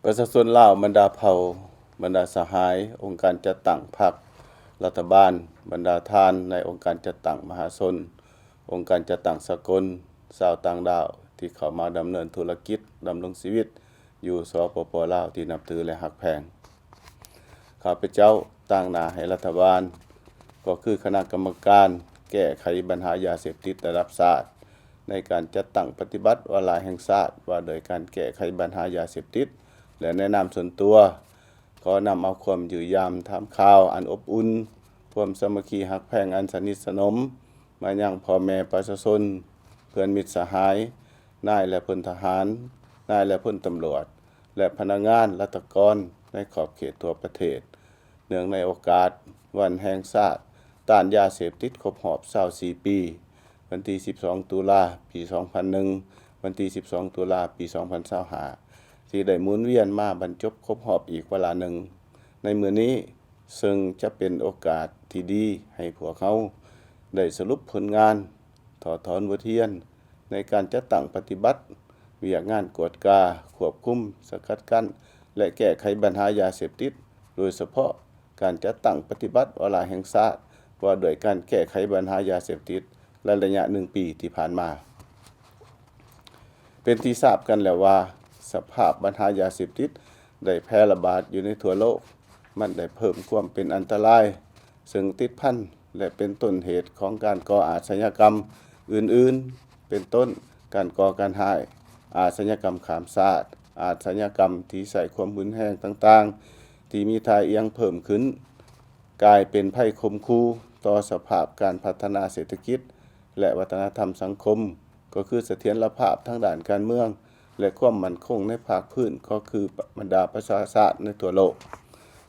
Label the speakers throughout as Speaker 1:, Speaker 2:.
Speaker 1: ประชาชนลาวบรรดาเผ่าบรรดาสหายองค์การจัดตั้งพรรครัฐบาลบรรดาทานในองค์การจัดตั้งมหาชนองค์การจัดตั้งสากลชาวต่างดาวที่เข้ามาดำเนินธุรกิจดำรงชีวิตอยู่สปป.ลาวที่นับถือและฮักแพงข้าพเจ้าตั้งหน้าให้รัฐบาลก็คือคณะกรรมการแก้ไขปัญหายาเสพติดระดับชาติในการจัดตั้งปฏิบัติวาระแห่งชาติว่าโดยการแก้ไขปัญหายาเสพติดและแนะนำส่วนตัวขอนำเอาความอยู่ยามถามข่าวอันอบอุ่นความสามัคคีฮักแพงอันสนิทสนมมายังพ่อแม่ประชาชนเพื่อนมิตรสหายนายและพลทหารนายและพลตำรวจและพนักงานราชการในขอบเขตทั่วประเทศเนื่องในโอกาสวันแห่งชาติต้านยาเสพติดครบรอบ24ปีวันที่12ตุลาปี2001วันที่12ตุลาปี2025ที่ได้หมุนเวียนมาบรรจบครบรอบอีกเวลาหนึ่งในมื้อนี้ซึ่งจะเป็นโอกาสที่ดีให้พวกเขาได้สรุปผลงานถอดถอนบทเรียนในการจัดตั้งปฏิบัติเวียกงานกวดกาควบคุมสกัดกั้นและแก้ไขปัญหายาเสพติดโดยเฉพาะการจัดตั้งปฏิบัติวาระแห่งชาติว่าโดยการแก้ไขปัญหายาเสพติดระยะ1ปีที่ผ่านมาเป็นที่ทราบกันแล้วว่าสภาพปัญหายาเสพติดได้แพร่ระบาดอยู่ในทั่วโลกมันได้เพิ่มความเป็นอันตรายซึ่งติดพันและเป็นต้นเหตุของการก่ออาชญากรรมอื่นๆเป็นต้นการก่อการร้ายอาชญากรรมข้ามชาติอาชญากรรมที่ใส่ความรุนแรงต่างๆที่มีท่าเอียงเพิ่มขึ้นกลายเป็นภัยคมคูต่อสภาพการพัฒนาเศรษฐกิจและวัฒนธรรมสังคมก็คือเสถียรภาพทางด้านการเมืองและความมั่นคงในภาคพื้นก็คือบรรดาประชาชาติในทั่วโลก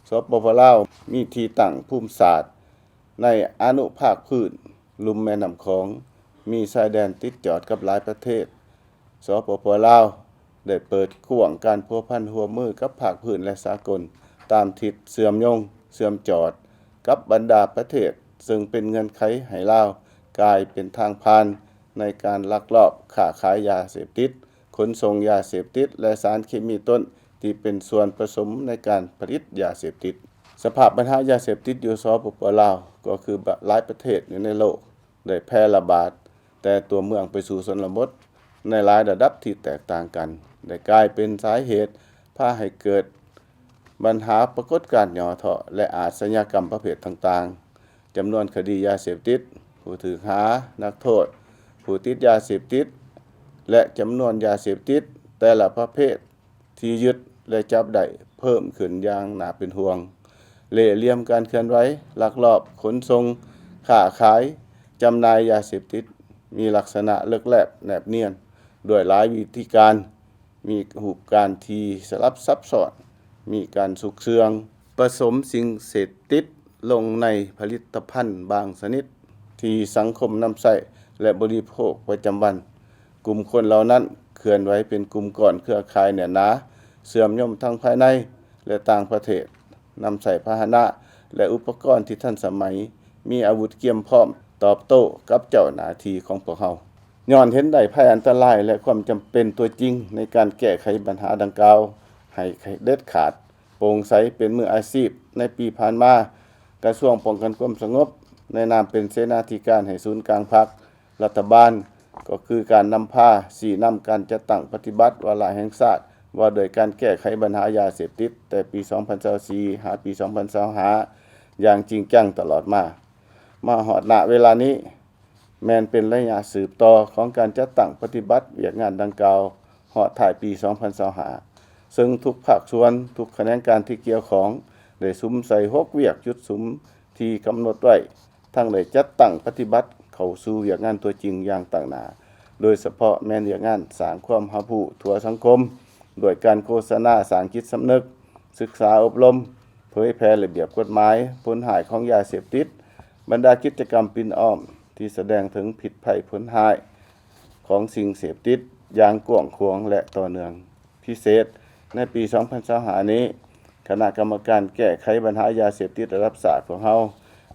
Speaker 1: สปป.ลาวมีที่ตั้งภูมิศาสตร์ในอนุภาคพื้นลุ่มแม่น้ำของมีชายแดนติดจอดกับหลายประเทศสปป.ลาวได้เปิดกว้างการพัวพันร่วมมือกับภาคพื้นและสากลตามทิศเชื่อมโยงเชื่อมจอดกับบรรดาประเทศซึ่งเป็นเงื่อนไขให้ลาวกลายเป็นทางผ่านในการลักลอบค้าขายยาเสพติดขนส่งยาเสพติดและสารเคมีต้นที่เป็นส่วนผสมในการผลิตยาเสพติดสภาพปัญหายาเสพติดอยู่สปป.ลาวก็คือหลายประเทศอยู่ในโลกได้แพร่ระบาดแต่ตัวเมืองไปสู่ชนบทในหลายระดับที่แตกต่างกันได้กลายเป็นสาเหตุพาให้เกิดปัญหาปรากฏการณ์ย่อท้อและอาชญากรรมประเภทต่างๆจำนวนคดียาเสพติดผู้ถูกหานักโทษผู้ติดยาเสพติดและจำนวนยาเสพติดแต่ละประเภทที่ยึดและจับได้เพิ่มขึ้นอย่างน่าเป็นห่วงเล่ห์เหลี่ยมการเคลื่อนไหวลักลอบขนส่งค้าขายจำหน่ายยาเสพติดมีลักษณะเลิกแลบแนบเนียนด้วยหลายวิธีการมีรูปการที่สลับซับซ้อนมีการสุกเสืองผสมสิ่งเสพติดลงในผลิตภัณฑ์บางชนิดที่สังคมนำใช้และบริโภคประจำวันกลุ่มคนเหล่านั้นเคลื่อนไหวเป็นกลุ่มก้อนเครือข่ายแน่นหนาเสื่อมโทรมทั้งภายในและต่างประเทศนำใส่พาหนะและอุปกรณ์ที่ทันสมัยมีอาวุธเกียมพร้อมตอบโต้กับเจ้าหน้าที่ของพวกเขาย้อนเห็นได้ภัยอันตรายและความจำเป็นตัวจริงในการแก้ไขปัญหาดังกล่าวให้เด็ดขาดโปร่งใสเป็นมืออาชีพในปีผ่านมากระทรวงป้องกันความสงบในนามเป็นเสนาธิการให้ศูนย์กลางพรรครัฐบาลก็คือการนำพาชี้นำการจัดตั้งปฏิบัติวาระแห่งชาติว่าโดยการแก้ไขปัญหายาเสพติดแต่ปี2024หาปี2025อย่างจริงจังตลอดมาฮอดณเวลานี้แม้นเป็นระยะสืบต่อของการจัดตั้งปฏิบัติเวียกงานดังกล่าวฮอดท้ายปี2025ซึ่งทุกภาคส่วนทุกแขนงการที่เกี่ยวข้องได้สุมใส่ฮกเวียกจุดสุมที่กำหนดไว้ทั้งได้จัดตั้งปฏิบัติเข้าสู่เวียกงานตัวจริงอย่างต่างหน้าโดยเฉพาะแม่นเวียกงานสร้างความรับรู้ทั่วสังคมโดยการโฆษณาสร้างจิตสำนึกศึกษาอบรมเผยแพร่ระเบียบกฎหมายผลหายของยาเสพติดบรรดากิจกรรมปิ่นอ้อมที่แสดงถึงผิดภัยผลหายของสิ่งเสพติดอย่างกว้างขวางและต่อเนื่องพิเศษในปี2025นี้คณะกรรมการแก้ไขปัญหายาเสพติดระดับชาติของเฮา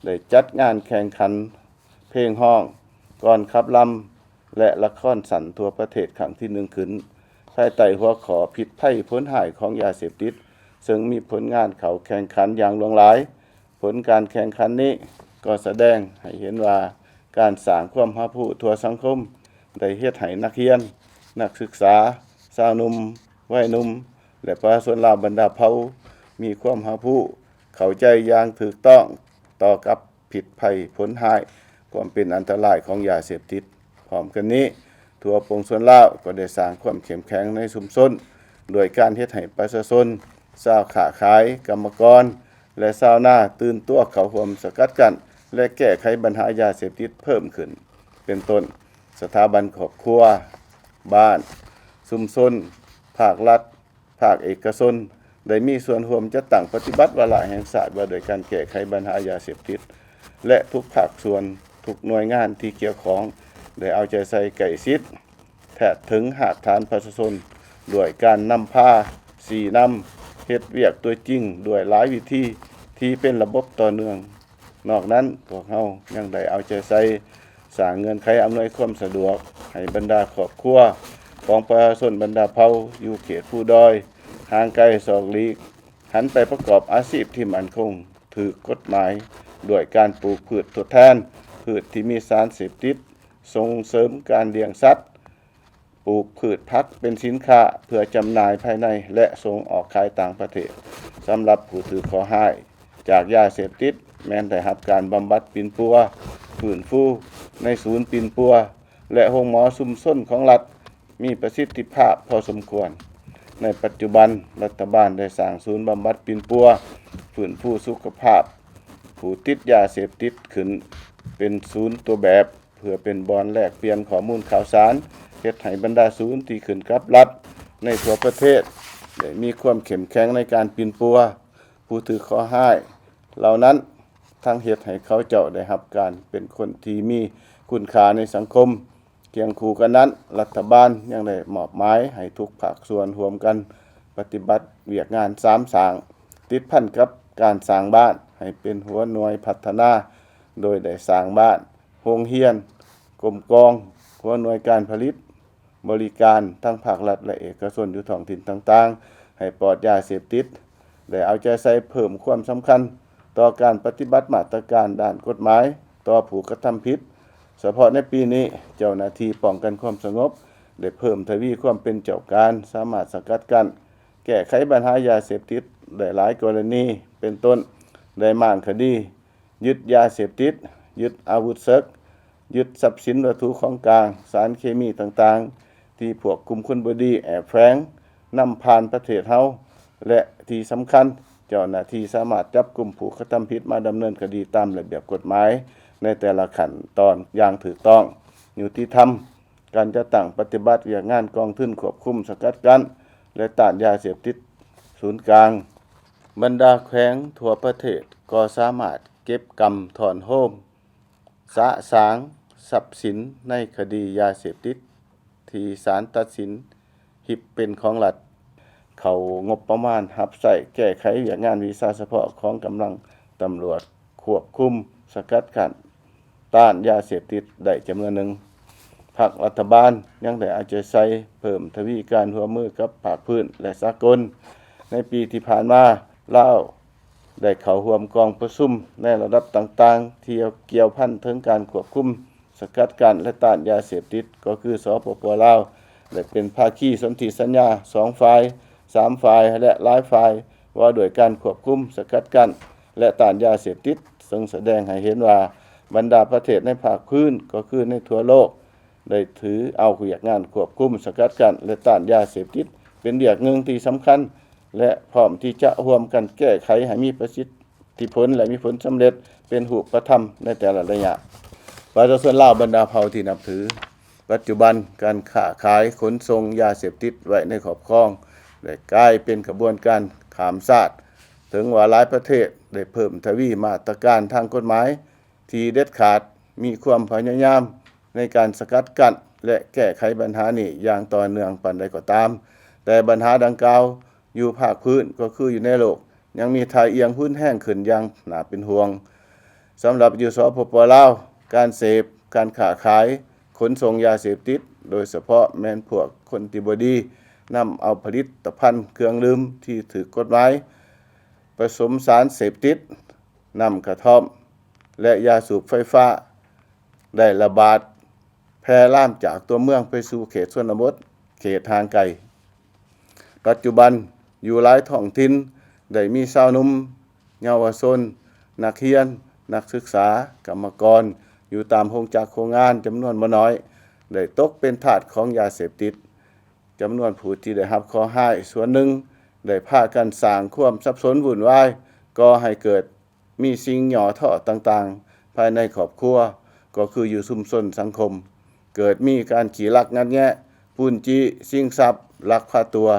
Speaker 1: ได้จัดงานแข่งขันเพลงห้องก่อนขับลำและละครสั้นทั่วประเทศครั้งที่1ขึ้น ภายใต้หัวข้อพิษภัยผลหายของยาเสพติดซึ่งมีผลงานเขาแข่งขันอย่างหลวงหลายผลการแข่งขันนี้ก็แสดงให้เห็นว่าการสร้างความรับรู้ทั่วสังคมได้เฮ็ดให้นักเรียนนักศึกษาสาวหนุ่มวัยหนุ่มและประชาชนลาวบรรดาเผ่ามีความรับรู้เข้าใจอย่างถูกต้องต่อกับผิดภัยผลหายความเป็นอันตรายของยาเสพติดพร้อมกันนี้ทั่วปวงชนลาวก็ได้สร้างความเข้มแข็งในชุมชนโดยการเฮ็ดให้ประชาชนชาวค้าขายกรรมกรและชาวนาตื่นตัวเข้าร่วมสกัดกั้นและแก้ไขปัญหายาเสพติดเพิ่มขึ้นเป็นต้นสถาบันครอบครัวบ้านชุมชนภาครัฐภาคเอกชนได้มีส่วนร่วมจัดตั้งปฏิบัติวาระแห่งชาติว่าโดยการแก้ไขปัญหายาเสพติดและทุกภาคส่วนทุกหน่วยงานที่เกี่ยวข้องได้เอาใจใส่ใกล้ชิดแทบถึงหากฐานประชาชนด้วยการนำพาสีนำเฮ็ดเวียกตัวจริงด้วยหลายวิธีที่เป็นระบบต่อเนื่องนอกนั้นพวกเรายังได้เอาใจใส่สร้างเงื่อนไขอำนวยความสะดวกให้บรรดาครอบครัวของประชาชนบรรดาเผ่าอยู่เขตผู้ด้อยห่างไกลศอกลีกหันไปประกอบอาชีพที่มั่นคงถูกกฎหมายด้วยการปลูกพืชทดแทนพืชที่มีสารเสพติดส่งเสริมการเลี้ยงสัตว์ปลูกพืชพักเป็นสินค้าเพื่อจำหน่ายภายในและส่งออกขายต่างประเทศสำหรับผู้ถือขอให้จากยาเสพติดแม้นได้รับการบำบัดปิ่นปัวฟื้นฟูในศูนย์ปิ่นปัวและโรงหมอชุมชนของรัฐมีประสิทธิภาพพอสมควรในปัจจุบันรัฐบาลได้สร้างศูนย์บำบัดปิ่นปัวฟื้นฟูสุขภาพผู้ติดยาเสพติดขึ้นเป็นศูนย์ตัวแบบเพื่อเป็นบ่อนแลกเปลี่ยนข้อมูลข่าวสารเฮ็ดให้บรรดาศูนย์ที่ขึ้นกับรัฐในทั่วประเทศได้มีความเข้มแข็งในการปิ่นปัวผู้ถือขอให้เหล่านั้นทั้งเฮ็ดให้เขาเจ้าได้รับการเป็นคนที่มีคุณค่าในสังคมเคียงคู่กันนั้นรัฐบาลยังได้มอบหมายให้ทุกภาคส่วนร่วมกันปฏิบัติเวียกงาน3สร้างติดพันกับการสร้างบ้านให้เป็นหัวหน่วยพัฒนาโดยได้สร้างบ้านโรงเรียนกรมกองหัวหน่วยการผลิตบริการทั้งภาครัฐและเอกชนอยู่ท้องถิ่นต่างๆให้ปลอดยาเสพติดได้เอาใจใส่เพิ่มความสำคัญต่อการปฏิบัติมาตรการด้านกฎหมายต่อผู้กระทำผิดเฉพาะในปีนี้เจ้าหน้าที่ป้องกันความสงบได้เพิ่มทวีความเป็นเจ้าการสามารถสกัดกั้นแก้ไขปัญหายาเสพติดได้หลายกรณีเป็นต้นได้ม่านคดียึดยาเสพติดยึดอาวุธศึกยึดทรัพย์สินวัตถุของกลางสารเคมีต่างๆที่พวกกลุ่มคนบ่ดีแอบแฝงนำผ่านประเทศเฮาและที่สำคัญเจ้าหน้าที่สามารถจับกลุ่มผู้กระทำผิดมาดำเนินคดีตามระเบียบกฎหมายในแต่ละขั้นตอนอย่างถูกต้องยุติธรรมการจะตั้งปฏิบัติเวียกงานกองทุนควบคุมสกัดกั้นและต้านยาเสพติดศูนย์กลางบรรดาแขวงทั่วประเทศก็สามารถเก็บกำถอนโฮมสะสางทรัพย์สินในคดียาเสพติดที่ศาลตัดสินหิบเป็นของรัฐเขางบประมาณรับใช้แก้ไขเวียกงานวีซ่าเฉพาะของกำลังตำรวจควบคุมสกัดกั้นต้านยาเสพติดได้จำนวนหนึ่งภาครัฐบาลยังได้เอาใจใส่เพิ่มทวีการร่วมมือกับภาคพื้นและสากลในปีที่ผ่านมาลาวได้เข้าร่วมกองประชุมในระดับต่างๆที่เกี่ยวพันถึงการควบคุมสกัดกั้นและต้านยาเสพติดก็คือสปป.ลาวได้เป็นภาคีสนธิสัญญา2ฝ่าย3ฝ่ายและหลายฝ่ายว่าโดยการควบคุมสกัดกั้นและต้านยาเสพติดซึ่งแสดงให้เห็นว่าบรรดาประเทศในภาคพื้นก็คือในทั่วโลกได้ถือเอาเวียกงานควบคุมสกัดกั้นและต้านยาเสพติดเป็นเรื่องหนึ่งที่สำคัญและพร้อมที่จะร่วมกันแก้ไขให้มีประสิทธิผลและมีผลสำเร็จเป็นรูปธรรมในแต่ละระยะประชาชนลาวบรรดาเผ่าที่นับถือปัจจุบันการค้าขายขนส่งยาเสพติดไว้ในครอบครองได้กลายเป็นกระบวนการข้ามชาติถึงว่าหลายประเทศได้เพิ่มทวีมาตรการทางกฎหมายที่เด็ดขาดมีความพยายามในการสกัดกั้นและแก้ไขปัญหานี้อย่างต่อเนื่องปานใดก็ตามแต่ปัญหาดังกล่าวอยู่ภาคพื้นก็คืออยู่ในโลกยังมีท่าเอียงพื้นแห้งขึ้นอย่างน่าเป็นห่วงสำหรับอยู่สปป.ลาวการเสพการค้าขายขนส่งยาเสพติดโดยเฉพาะแม่นพวกคนที่บ่ดี นำเอาผลิตภัณฑ์เครื่องดื่มที่ถูกกฎหมายผสมสารเสพติดนำกระท่อมและยาสูบไฟฟ้าได้ระบาดแพร่ล่ามจากตัวเมืองไปสู่เขตชนบทเขตห่างไกลปัจจุบันอยู่หลายท้องถิ่นได้มีชาวหนุ่มเยาวชนนักเรียนนักศึกษากรรมกรอยู่ตามโรงจักรโรงงานจำนวนบ่น้อยได้ตกเป็นทาสของยาเสพติดจำนวนผู้ที่ได้รับข้อห้ายส่วนหนึ่งได้พากันสร้างความสับสนวุ่นวายก่อให้เกิดมีสิ่งหย่อท่อต่างๆภายในครอบครัวก็คืออยู่ชุมชนสังคมเกิดมีการขี่ลักงัดแงะปูนจี้ชิงทรัพย์ลักพาตัว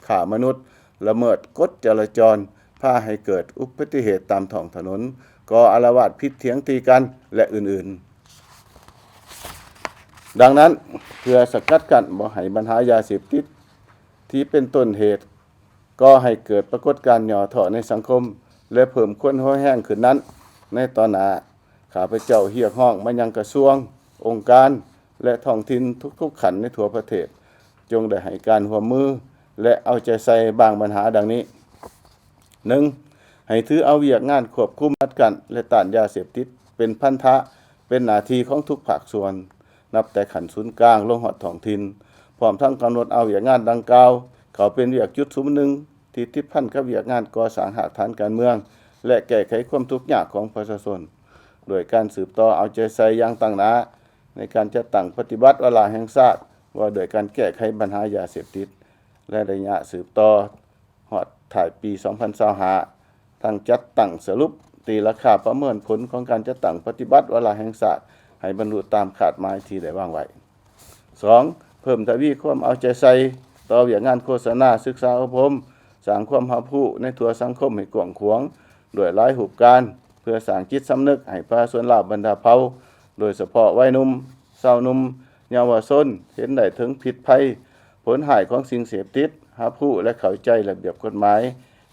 Speaker 1: ฆ่ามนุษย์ละเมิดกฎจราจรพาให้เกิดอุบัติเหตุตามท้องถนนก่ออาละวาดพิษเถียงตีกันและอื่นๆดังนั้นเพื่อสกัดกั้นบ่ให้ปัญหายาเสพติดที่เป็นต้นเหตุก็ให้เกิดปรากฏการณ์หย่อท่อในสังคมและเพิ่มความร้อนแรงขึ้นนั้นในตอนหน้าข้าพเจ้าเรียกร้องมายังกระทรวงองค์การและท้องถิ่นทุกๆขันในทั่วประเทศจงได้ให้การร่วมมือและเอาใจใส่บางปัญหาดังนี้ 1. ให้ถือเอาเวียกงานควบคุมกัดกันและต้านยาเสพติดเป็นพันธะเป็นหน้าที่ของทุกภาคส่วนนับแต่ขันศูนย์กลางลงฮอดท้องถิ่นพร้อมทั้งกำหนดเอาเวียกงานดังกล่าวเขาเป็นเวียกจุดซุมหนึ่งที่ติดพันกับเวียกงานก่อสร้างหากฐานการเมืองและแก้ไขความทุกข์ยากของประชาชนโดยการสืบต่อเอาใจใส่อย่างตั้งหน้าในการจัดตั้งปฏิบัติเวลาแห่งชาติว่าโดยการแก้ไขปัญหายาเสพติดและระยะสืบต่อฮอดถ่ายปี2025ทั้งจัดตั้งสรุปตีราคาประเมินผลของการจัดตั้งปฏิบัติเวลาแห่งชาติให้บรรลุตามคาดหมายที่ได้วางไว้ 2. เพิ่มทวีความเอาใจใส่ต่อเวียกงานโฆษณาศึกษาอบรมสร้างความรับรู้ในทั่วสังคมให้กว้างขวางด้วยหลายรูปการเพื่อสร้างจิตสำนึกให้ประชาชนลาวบรรดาเผ่าโดยเฉพาะวัยหนุ่มสาวหนุ่มเยาวชนเห็นได้ถึงผิดภัยผลหายของสิ่งเสพติดรับรู้และเข้าใจระเบียบกฎหมาย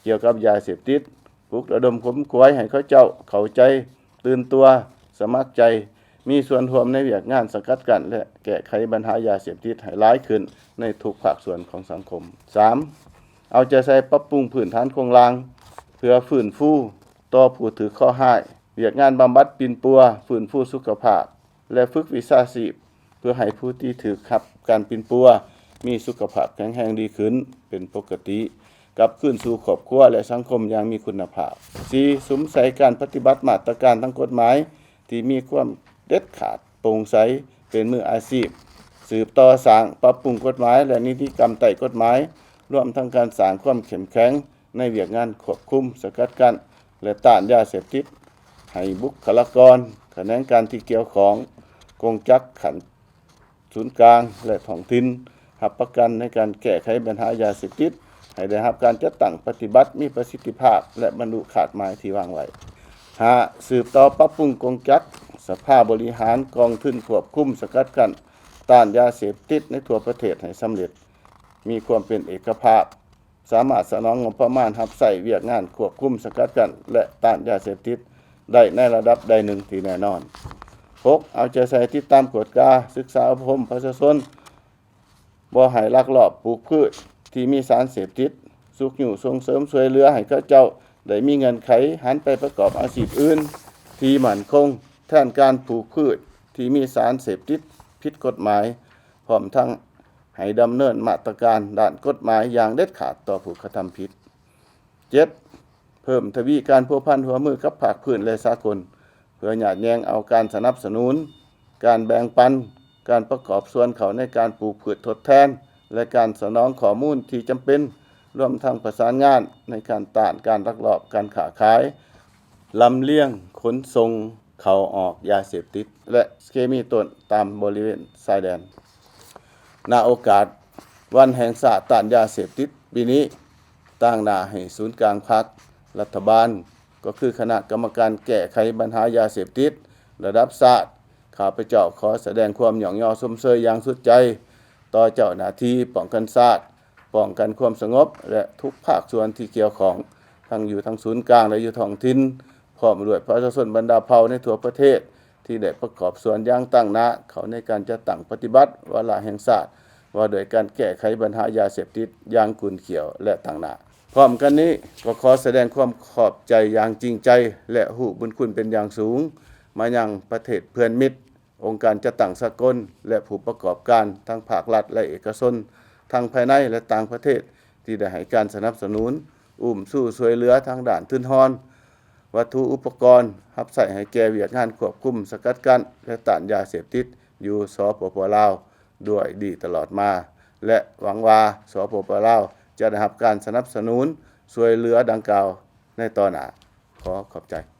Speaker 1: เกี่ยวกับยาเสพติดปลุกระดมขมขวยให้เขาเจ้าเข้าใจตื่นตัวสมัครใจมีส่วนร่วมในเวียกงานสกัดกั้นและแก้ไขปัญหายาเสพติดให้หลายขึ้นในทุกภาคส่วนของสังคม 3. เอาใจใส่ปรับปรุงพื้นฐานโครงสร้างเพื่อฟื้นฟูต่อผู้ถือข้อห้ายเวียกงานบำบัดปิ่นปัวฟื้นฟูสุขภาพและฝึกวิชาชีพเพื่อให้ผู้ที่ถือขับการปิ่นปัวมีสุขภาพแข็งแรงดีขึ้นเป็นปกติกลับคืนสู่ครอบครัวและสังคมอย่างมีคุณภาพ 4. สุมใสการปฏิบัติมาตรการทางกฎหมายที่มีความเด็ดขาดโปร่งใสเป็นมืออาชีพสืบต่อสร้างปรับปรุงกฎหมายและนิติกรรมใต้กฎหมายรวมทั้งการสร้างความเข้มแข็งในเวียกงานควบคุมสกัดกั้นและต้านยาเสพติดให้บุคลากรแขนงการที่เกี่ยวของกงจักรขันศูนย์กลางและท้องถิ่นรับประกันในการแก้ไขปัญหายาเสพติดให้ได้รับการจัดตั้งปฏิบัติมีประสิทธิภาพและบรรลุขาดหมายที่วางไว้ 5. สืบต่อปรับปรุงกงจักรสภาบริหารกองทุนควบคุมสกัดกั้นต้านยาเสพติดในทั่วประเทศให้สำเร็จมีความเป็นเอกภาพสามารถสนองงบประมาณรับใช้เวียกงานควบคุมสกัดกั้นและต้านยาเสพติดได้ในระดับใดหนึ่งที่แน่นอน 6. เอาใจใส่ติดตามกฎกาศึกษาอบรมประชาชนบ่ให้ลักลอบปลูกพืชที่มีสารเสพติดสุขอยู่ส่งเสริมช่วยเหลือให้เขาเจ้าได้มีเงินไขหันไปประกอบอาชีพอื่นที่มั่นคงแทนการปลูกพืชที่มีสารเสพติดผิดกฎหมายพร้อมทั้งให้ดำเนินมาตรการด้านกฎหมายอย่างเด็ดขาดต่อผู้กระทำผิด 7. เพิ่มทวีการพัวพันหัวมือกับภาคพื้นและสากลเพื่อหยาดแยงเอาการสนับสนุนการแบ่งปันการประกอบส่วนเขาในการปลูกพืชทดแทนและการสนองข้อมูลที่จำเป็นรวมทั้งประสานงานในการต้านการลักลอบการค้าขายลำเลียงขนส่งเข้าออกยาเสพติดและเคมีตนตามบริเวณชายแดนณโอกาสวันแห่งชาติต้านยาเสพติดปีนี้ตั้งหน้าให้ศูนย์กลางพรรครัฐบาลก็คือคณะกรรมการแก้ไขปัญหายาเสพติดระดับชาติข้าพเจ้าขอแสดงความหยองยอชมเชยอย่างสุดใจต่อเจ้าหน้าที่ป้องกันชาติป้องกันความสงบและทุกภาคส่วนที่เกี่ยวของทั้งอยู่ทั้งศูนย์กลางและอยู่ท้องถิ่นพร้อมด้วยประชาชนบรรดาเผ่าในทั่วประเทศที่ได้ประกอบส่วนอย่างตั้งหน้าเขาในการจัดตั้งปฏิบัติวาระแห่งชาติ ว่าโดยการแก้ไขปัญหายาเสพติดอย่างกุนเขียวและต่างหน้าพร้อมกันนี้ก็ขอแสดงความขอบใจอย่างจริงใจและฮู้บุญคุณเป็นอย่างสูงมายังประเทศเพื่อนมิตรองค์การจัดตั้งสากลและผู้ประกอบการทั้งภาครัฐและเอกชนทั้งภายในและต่างประเทศที่ได้ให้การสนับสนุนสู้ช่วยเหลือทางด้านทุนทรวัตถุอุปกรณ์รับใช้ให้แก่เวียกงานควบคุมสกัดกั้นและต้านยาเสพติดอยู่สปป.ลาวด้วยดีตลอดมาและหวังว่าสปป.ลาวจะได้รับการสนับสนุนช่วยเหลือดังกล่าวในต่อหน้าขอขอบใจ